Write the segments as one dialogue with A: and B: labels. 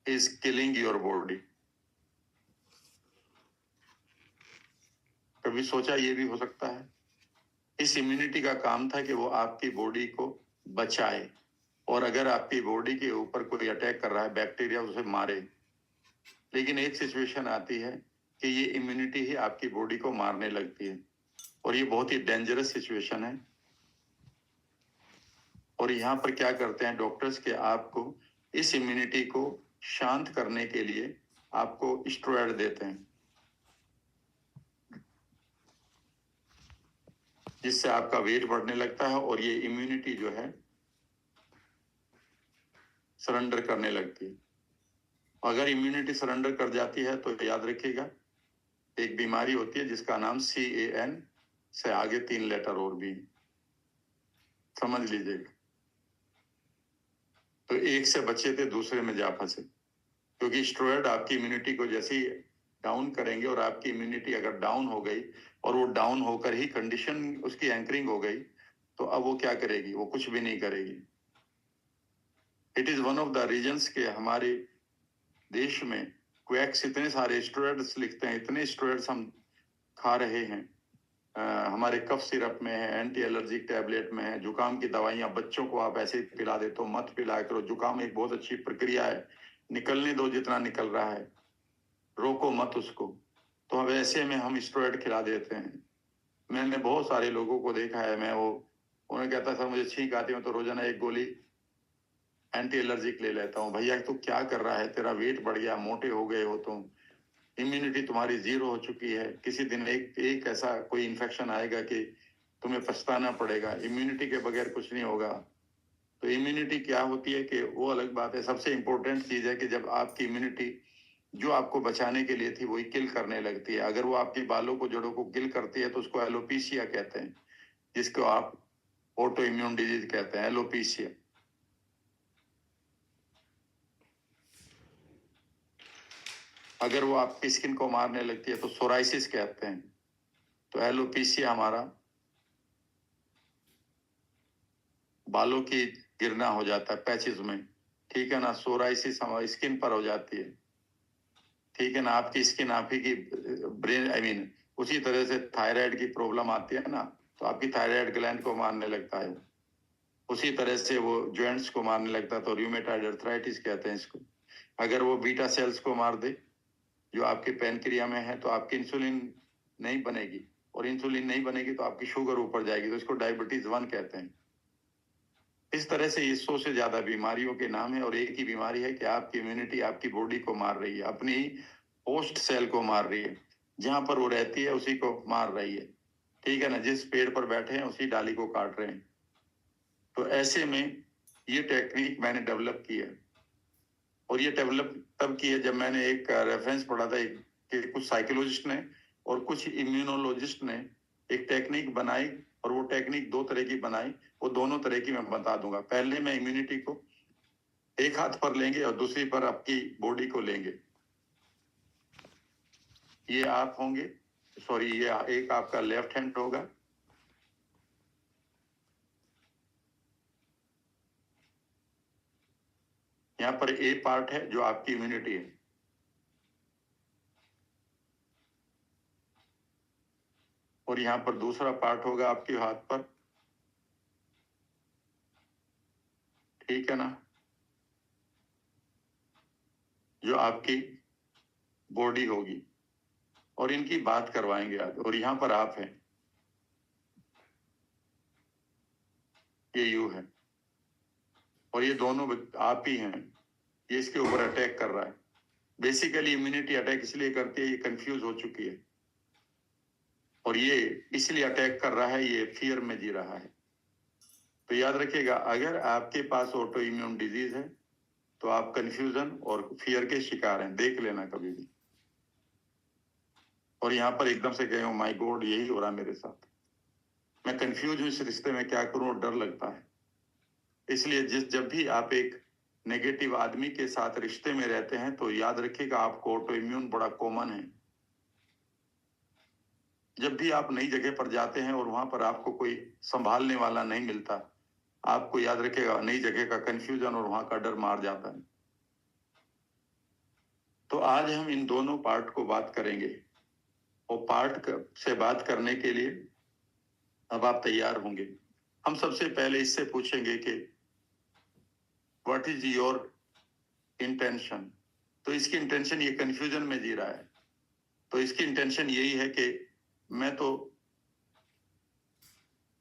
A: is killing your body. कभी सोचा ये भी हो सकता है? इस इम्यूनिटी का काम था कि वो आपकी बॉडी को बचाए, और अगर आपकी बॉडी के ऊपर कोई अटैक कर रहा है बैक्टीरिया, उसे मारे। लेकिन एक सिचुएशन आती है कि ये इम्यूनिटी ही आपकी बॉडी को मारने लगती है, और ये बहुत ही डेंजरस सिचुएशन है। और यहाँ पर क्या करते हैं डॉक्टर्स के आपको इस इम्यूनिटी को शांत करने के लिए आपको स्टेरॉयड देते हैं, जिससे आपका वेट बढ़ने लगता है और ये इम्यूनिटी जो है सरेंडर करने लगती है। अगर इम्यूनिटी सरेंडर कर जाती है तो याद रखिएगा, एक बीमारी होती है जिसका नाम CAN से आगे 3 लेटर और भी, समझ लीजिएगा। तो एक से बचे थे दूसरे में जा फंसे, क्योंकि स्टेरॉयड आपकी इम्यूनिटी को जैसे ही डाउन करेंगे, और आपकी इम्यूनिटी अगर डाउन हो गई और वो डाउन होकर ही कंडीशन उसकी एंकरिंग हो गई, तो अब वो क्या करेगी? वो कुछ भी नहीं करेगी। It is one of the reasons के हमारे देश में क्वैक्स इतने सारे स्टेरॉयड्स लिखते हैं, इतने स्टेरॉयड्स हम खा रहे हैं। हमारे कफ सिरप में है, एंटी एलर्जिक टैबलेट में है, जुकाम की दवाइयां बच्चों को आप ऐसे पिला देते हो, मत पिलाया करो। जुकाम एक बहुत अच्छी प्रक्रिया है, निकलने दो जितना निकल रहा है, रोको मत उसको। तो अब ऐसे में हम स्टेरॉयड खिला देते हैं। मैंने बहुत सारे लोगों को देखा है, मैं वो उन्हें कहता था मुझे छींक आती है तो रोजाना एक गोली एंटी एलर्जिक ले लेता हूँ। भैया तू क्या कर रहा है? तेरा वेट बढ़ गया, मोटे हो गए हो तुम, इम्यूनिटी तुम्हारी जीरो हो चुकी है। किसी दिन एक ऐसा कोई इन्फेक्शन आएगा कि तुम्हें पछताना पड़ेगा। इम्यूनिटी के बगैर कुछ नहीं होगा। तो इम्यूनिटी क्या होती है कि वो अलग बात है। सबसे इंपॉर्टेंट चीज है कि जब आपकी इम्यूनिटी जो आपको बचाने के लिए थी वही किल करने लगती है। अगर वो आपके बालों को, जड़ों को किल करती है तो उसको एलोपीसिया कहते हैं, जिसको आप ऑटो इम्यून डिजीज कहते हैं, एलोपीसिया। अगर वो आपकी स्किन को मारने लगती है तो सोराइसिस कहते हैं। तो एलोपीसिया हमारा बालों की गिरना हो जाता है पैचेस में, ठीक है ना। सोराइसिस हमारी स्किन पर हो जाती है, ठीक है ना। आपकी स्किन आप ही की ब्रेन उसी तरह से थायराइड की प्रॉब्लम आती है ना, तो आपकी थायराइड ग्लैंड को मारने लगता है। उसी तरह से वो जॉइंट्स को मारने लगता है, तो रूमेटॉइड अर्थराइटिस कहते हैं इसको। अगर वो बीटा सेल्स को मार दे जो आपके पैनक्रिया में है, तो आपकी इंसुलिन नहीं बनेगी, और इंसुलिन नहीं बनेगी तो आपकी शुगर ऊपर जाएगी, तो इसको डायबिटीज 1 कहते हैं। इस तरह से ये 100 से ज्यादा बीमारियों के नाम है, और एक ही बीमारी है कि आपकी इम्यूनिटी आपकी बॉडी को मार रही है, अपनी होस्ट सेल को मार रही है, जहां पर वो रहती है उसी को मार रही है, ठीक है ना। जिस पेड़ पर बैठे हैं उसी डाली को काट रहे हैं। तो ऐसे में ये टेक्निक मैंने डेवलप की है, और ये डेवलप तब की है जब मैंने एक रेफरेंस पढ़ा था कि कुछ साइकोलॉजिस्ट ने और कुछ इम्यूनोलॉजिस्ट ने एक टेक्निक बनाई, और वो टेक्निक 2 तरह की बनाई। वो दोनों तरह की मैं बता दूंगा। पहले मैं इम्यूनिटी को एक हाथ पर लेंगे और दूसरी पर आपकी बॉडी को लेंगे। ये आप होंगे, सॉरी, ये एक आपका लेफ्ट हैंड होगा, यहाँ पर ए पार्ट है जो आपकी इम्यूनिटी है, और यहाँ पर दूसरा पार्ट होगा आपके हाथ पर, ठीक है ना, जो आपकी बॉडी होगी। और इनकी बात करवाएंगे आज। और यहाँ पर आप हैं, ये यू है, और ये दोनों आप ही हैं। ये इसके ऊपर अटैक कर रहा है। बेसिकली इम्यूनिटी अटैक इसलिए करती है, ये कंफ्यूज हो चुकी है, और ये इसलिए अटैक कर रहा है, ये फियर में जी रहा है। तो याद रखिएगा, अगर आपके पास ऑटो इम्यून डिजीज है तो आप कंफ्यूजन और फियर के शिकार हैं, देख लेना कभी भी। और यहाँ पर एकदम से कहे माय गॉड यही हो रहा है मेरे साथ, मैं कंफ्यूज हूँ, इस रिश्ते में क्या करूं, और डर लगता है। इसलिए जब भी आप एक नेगेटिव आदमी के साथ रिश्ते में रहते हैं तो याद रखिएगा आपको ऑटो इम्यून बड़ा कॉमन है। जब भी आप नई जगह पर जाते हैं और वहां पर आपको कोई संभालने वाला नहीं मिलता, आपको याद रखिएगा नई जगह का कंफ्यूजन और वहां का डर मार जाता है। तो आज हम इन दोनों पार्ट को बात करेंगे, और पार्ट से बात करने के लिए अब आप तैयार होंगे। हम सबसे पहले इससे पूछेंगे कि व्हाट इज योर इंटेंशन। तो इसकी इंटेंशन, ये कंफ्यूजन में जी रहा है, तो इसकी इंटेंशन यही है कि मैं तो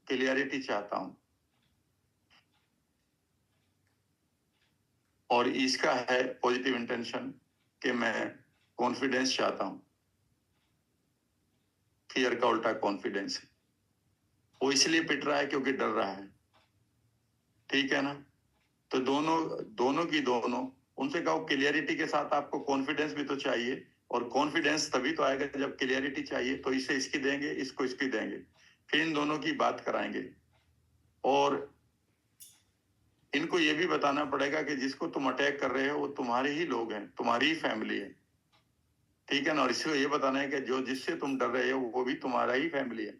A: क्लियरिटी चाहता हूं, और इसका है पॉजिटिव इंटेंशन कि मैं कॉन्फिडेंस चाहता हूं। फियर का उल्टा कॉन्फिडेंस है। वो इसलिए पिट रहा है क्योंकि डर रहा है, ठीक है ना। तो दोनों दोनों की दोनों, उनसे कहो क्लियरिटी के साथ आपको कॉन्फिडेंस भी तो चाहिए, और कॉन्फिडेंस तभी तो आएगा जब क्लियरिटी चाहिए। तो इसे इसकी देंगे, इसको इसकी देंगे, फिर इन दोनों की बात कराएंगे। और इनको ये भी बताना पड़ेगा कि जिसको तुम अटैक कर रहे हो वो तुम्हारे ही लोग हैं, तुम्हारी ही फैमिली है, ठीक है ना। और इसको ये बताना है कि जो जिससे तुम डर रहे हो वो भी तुम्हारा ही फैमिली है।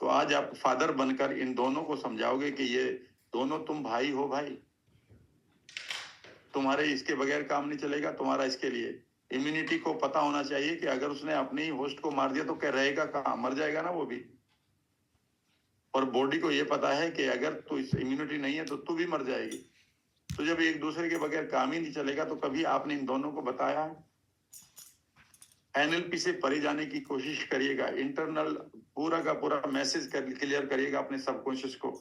A: तो आज आप फादर बनकर इन दोनों को समझाओगे कि ये दोनों तुम भाई हो, भाई तुम्हारे इसके बगैर काम नहीं चलेगा तुम्हारा। इसके लिए इम्यूनिटी को पता होना चाहिए कि अगर उसने अपने ही होस्ट को मार दिया तो क्या रहेगा, कहाँ मर जाएगा ना वो भी। और बॉडी को ये पता है कि अगर तू इस इम्यूनिटी नहीं है तो तू भी मर जाएगी। तो जब एक दूसरे के बगैर काम ही नहीं चलेगा, तो कभी आपने इन दोनों को बताया। एनएलपी से परे जाने की कोशिश करिएगा, इंटरनल पूरा का पूरा मैसेज क्लियर करिएगा अपने सबकॉन्शियस को।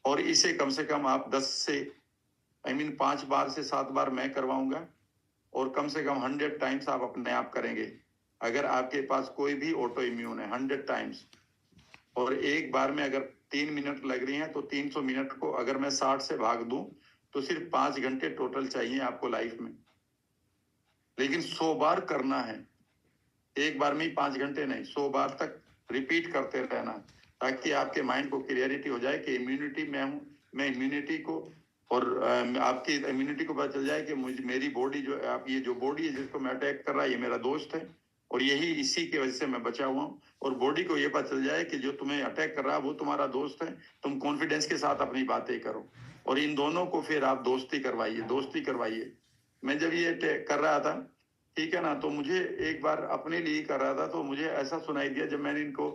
A: और इसे कम से कम आप 10 से 5 बार से 7 बार मैं करवाऊंगा, और कम से कम 100 टाइम्स आप अपने आप करेंगे। अगर आपके पास कोई भी ऑटो इम्यून है, 100 टाइम्स। और एक बार में अगर 3 मिनट लग रही हैं तो 300 मिनट को अगर मैं 60 से भाग दूं तो सिर्फ 5 घंटे टोटल चाहिए आपको लाइफ में। लेकिन 100 बार करना है, एक बार में ही 5 घंटे नहीं, 100 बार तक रिपीट करते रहना, ताकि आपके माइंड को क्लियरिटी हो जाए कि इम्यूनिटी में हूं। मैं इम्यूनिटी को, और आपकी इम्यूनिटी को पता चल जाए कि मुझे मेरी बॉडी जो आप, ये जो बॉडी है जिसको मैं अटैक कर रहा है, ये मेरा दोस्त है, और यही इसी की वजह से मैं बचा हुआ हूँ। और बॉडी को ये पता चल जाए कि जो तुम्हें अटैक कर रहा है वो तुम्हारा दोस्त है। तुम कॉन्फिडेंस के साथ अपनी बातें करो, और इन दोनों को फिर आप दोस्ती करवाइए, दोस्ती करवाइए। मैं जब ये कर रहा था, ठीक है ना, तो मुझे एक बार अपने लिए कर रहा था, तो मुझे ऐसा सुनाई दिया जब मैंने इनको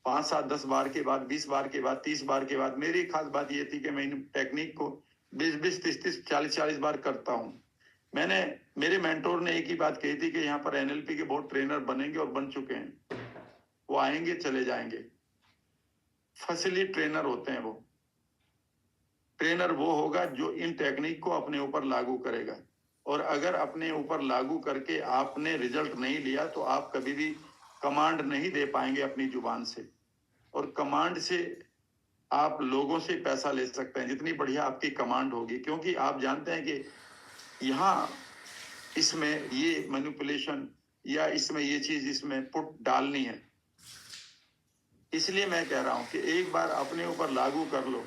A: 5 7 10 बार के बाद, 20 बार के बाद, 30 बार के बाद, मेरी खास बात ये थी कि मैं इन टेक्निक को 20 30 30 40 40 बार करता हूँ। मैंने, मेरे मेंटोर ने एक ही बात कही थी कि यहाँ पर एनएलपी के बहुत ट्रेनर बनेंगे और बन चुके हैं। वो आएंगे चले जाएंगे, फैसिलिटी ट्रेनर होते हैं वो। ट्रेनर वो होगा जो इन टेक्निक को अपने ऊपर लागू करेगा। और अगर अपने ऊपर लागू करके आपने रिजल्ट नहीं लिया तो आप कभी भी कमांड नहीं दे पाएंगे अपनी जुबान से। और कमांड से आप लोगों से पैसा ले सकते हैं जितनी बढ़िया आपकी कमांड होगी, क्योंकि आप जानते हैं कि यहाँ इसमें ये मैनिपुलेशन या इसमें ये चीज इसमें पुट डालनी है। इसलिए मैं कह रहा हूं कि एक बार अपने ऊपर लागू कर लो।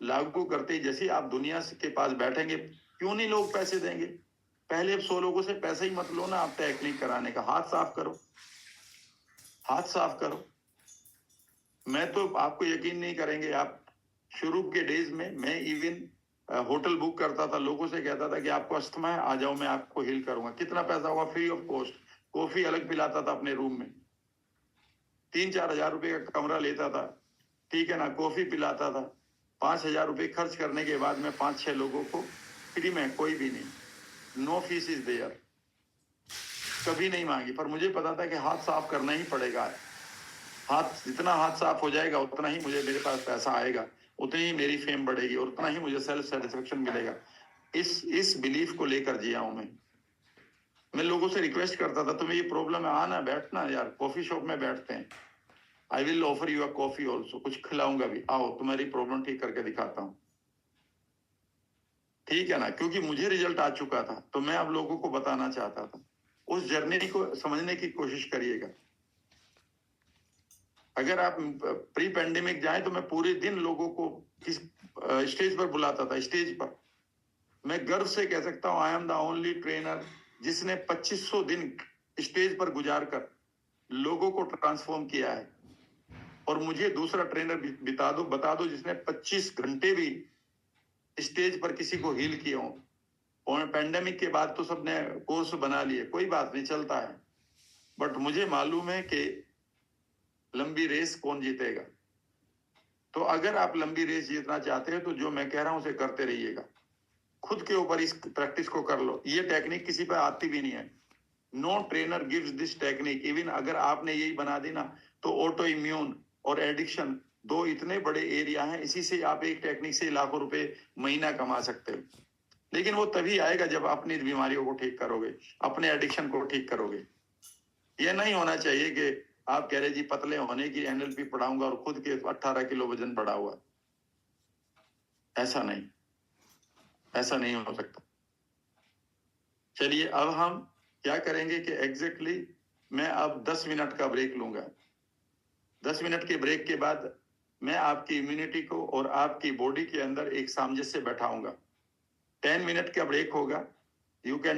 A: लागू करते ही जैसे आप दुनिया के पास बैठेंगे, क्यों नहीं लोग पैसे देंगे। पहले अब 100 लोगों से पैसा ही मत लो ना, आप टेक्निक कराने का। हाथ साफ करो, हाथ साफ करो। मैं तो, आपको यकीन नहीं करेंगे आप, शुरू के डेज में मैं इवन होटल बुक करता था, लोगों से कहता था कि आपको अस्थमा है, आ जाओ मैं आपको हील करूंगा। कितना पैसा हुआ, फ्री ऑफ कॉस्ट। कॉफी अलग पिलाता था अपने रूम में, 3 4 हजार रुपए का कमरा लेता था, ठीक है ना, कॉफी पिलाता था। 5 हजार रुपए खर्च करने के बाद में 5 6 लोगों को फ्री में, कोई भी नहीं, नो फीस इज देयर, कभी नहीं मांगी। पर मुझे पता था कि हाथ साफ करना ही पड़ेगा। हाथ जितना हाथ साफ हो जाएगा उतना ही मुझे, मेरे पास पैसा आएगा, उतनी ही मेरी फेम बढ़ेगी, और उतना ही मुझे सेल्फ सेटिस्फेक्शन मिलेगा। इस बिलीफ को लेकर जिया हूं मैं लोगों से रिक्वेस्ट करता था, तुम्हें ये प्रॉब्लम है, आना बैठना यार, कॉफी शॉप में बैठते हैं, I will offer you a coffee also, कुछ खिलाऊंगा भी, आओ तुम्हारी प्रॉब्लम ठीक करके दिखाता हूँ, ठीक है ना। क्योंकि मुझे रिजल्ट आ चुका था, तो मैं अब लोगों को बताना चाहता था। उस जर्नी को समझने की कोशिश करिएगा। अगर आप प्री पेंडेमिक जाएं तो मैं पूरे दिन लोगों को किस स्टेज पर बुलाता था। स्टेज पर मैं गर्व से कह सकता हूं, I am the only trainer जिसने 2500 दिन स्टेज पर गुजार कर लोगों को ट्रांसफॉर्म किया है। और मुझे दूसरा ट्रेनर बता दो जिसने 25 घंटे भी स्टेज पर किसी को हील किया हो, और पेंडेमिक के बाद तो सबने कोर्स बना लिए, कोई बात नहीं, चलता है। बट मुझे मालूम है कि लंबी रेस कौन जीतेगा। तो अगर आप लंबी रेस जीतना चाहते हैं तो जो मैं कह रहा हूं उसे करते रहिएगा, खुद के ऊपर इस प्रैक्टिस को कर लो। ये टेक्निक किसी पर आती भी नहीं है, no trainer gives this technique. Even अगर आपने यही बना दी ना, तो ऑटो इम्यून और एडिक्शन दो इतने बड़े एरिया हैं, इसी से आप एक टेक्निक से लाखों रुपए महीना कमा सकते हो। लेकिन वो तभी आएगा जब अपनी बीमारियों को ठीक करोगे, अपने एडिक्शन को ठीक करोगे। ये नहीं होना चाहिए कि आप कह रहे जी पतले होने की एनएलपी पढ़ाऊंगा और खुद के 18 किलो वजन बढ़ा हुआ। ऐसा नहीं, ऐसा नहीं हो सकता। चलिए अब हम क्या करेंगे कि एग्जैक्टली मैं अब 10 मिनट का ब्रेक लूंगा। 10 मिनट के ब्रेक के बाद मैं आपकी इम्यूनिटी को और आपकी बॉडी के अंदर एक सामंजस्य बैठाऊंगा। 10 मिनट का ब्रेक होगा। You can